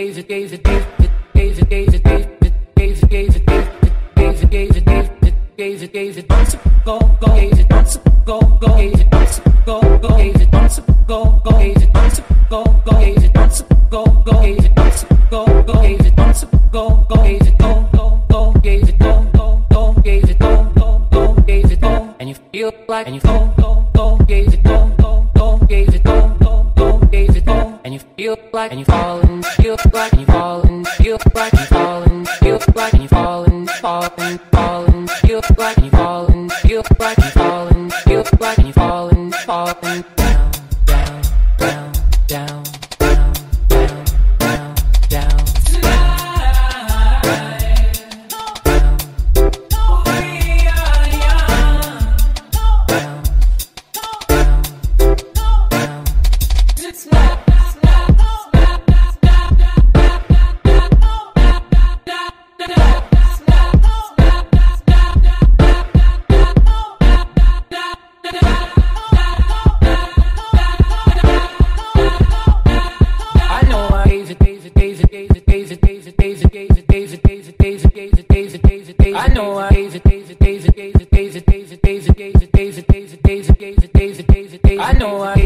And you feel gave it gave it gave it and you feel like and you falling, feel like and you falling, feel like and you falling, feel like and you falling, falling, feel like and you falling, feel like and you falling, feel like and you falling, falling down, down, down, down. I know I